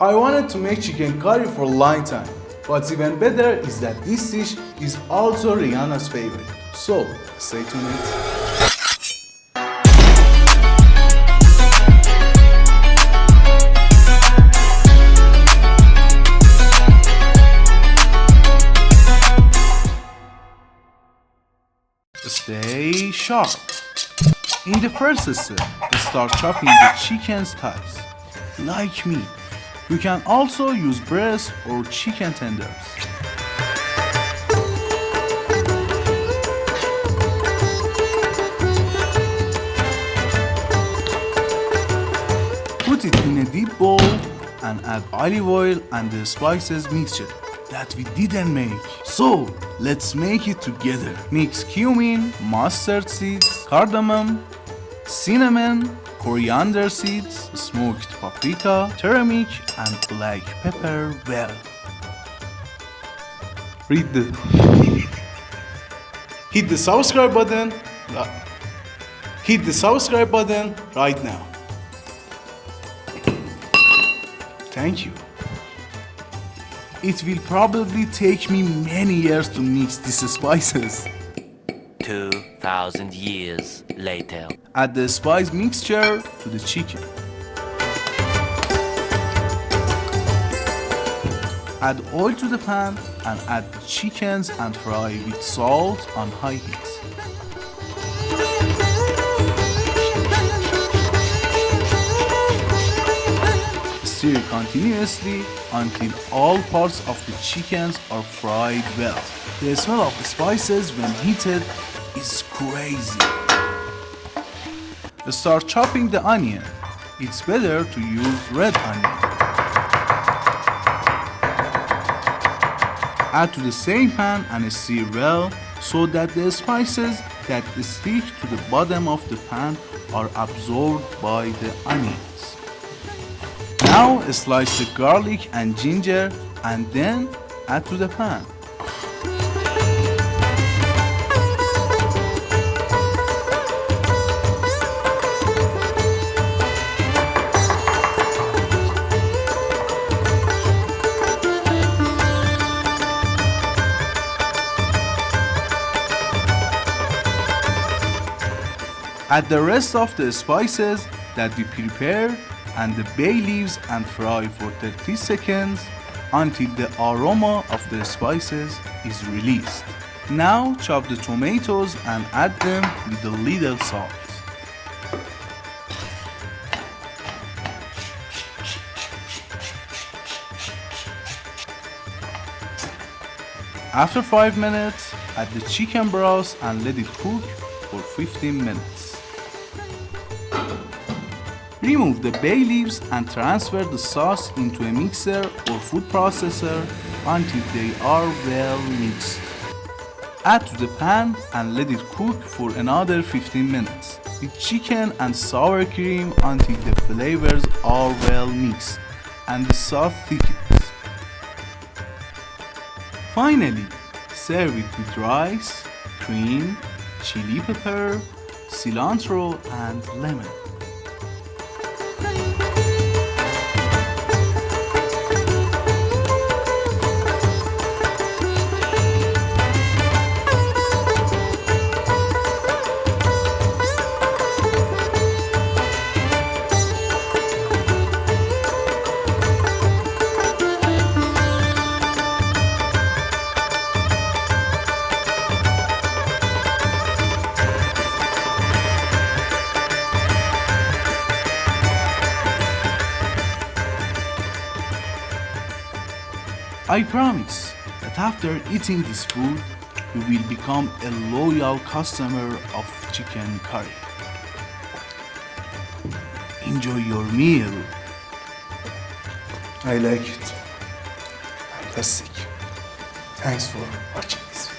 I wanted to make chicken curry for a long time, what's even better is that this dish is also Rihanna's favorite. So, stay tuned. Stay sharp. In the first step, start chopping the chicken's thighs. Like me, you can also use breast or chicken tenders. Put it in a deep bowl and add olive oil and the spices mixture that we didn't make. So, let's make it together. Mix cumin, mustard seeds, cardamom, cinnamon, coriander seeds, smoked paprika, turmeric, and black pepper well. Hit the subscribe button. Hit the subscribe button right now. Thank you. It will probably take me many years to mix these spices. 2,000 years later. Add the spice mixture to the chicken. Add oil to the pan and add the chickens and fry with salt on high heat. Stir continuously until all parts of the chickens are fried well. The smell of the spices when heated is crazy. Start chopping the onion. It's better to use red onion. Add to the same pan and stir well so that the spices that stick to the bottom of the pan are absorbed by the onions. Now slice the garlic and ginger and then add to the pan. Add the rest of the spices that we prepared and the bay leaves and fry for 30 seconds until the aroma of the spices is released. Now chop the tomatoes and add them with a little salt. After 5 minutes, add the chicken broth and let it cook for 15 minutes. Remove the bay leaves and transfer the sauce into a mixer or food processor until they are well mixed. Add to the pan and let it cook for another 15 minutes with chicken and sour cream until the flavors are well mixed and the sauce thickens. Finally, serve it with rice, cream, chili pepper, cilantro, and lemon. I promise that after eating this food, you will become a loyal customer of chicken curry. Enjoy your meal. I like it. Fantastic. Thanks for watching this video.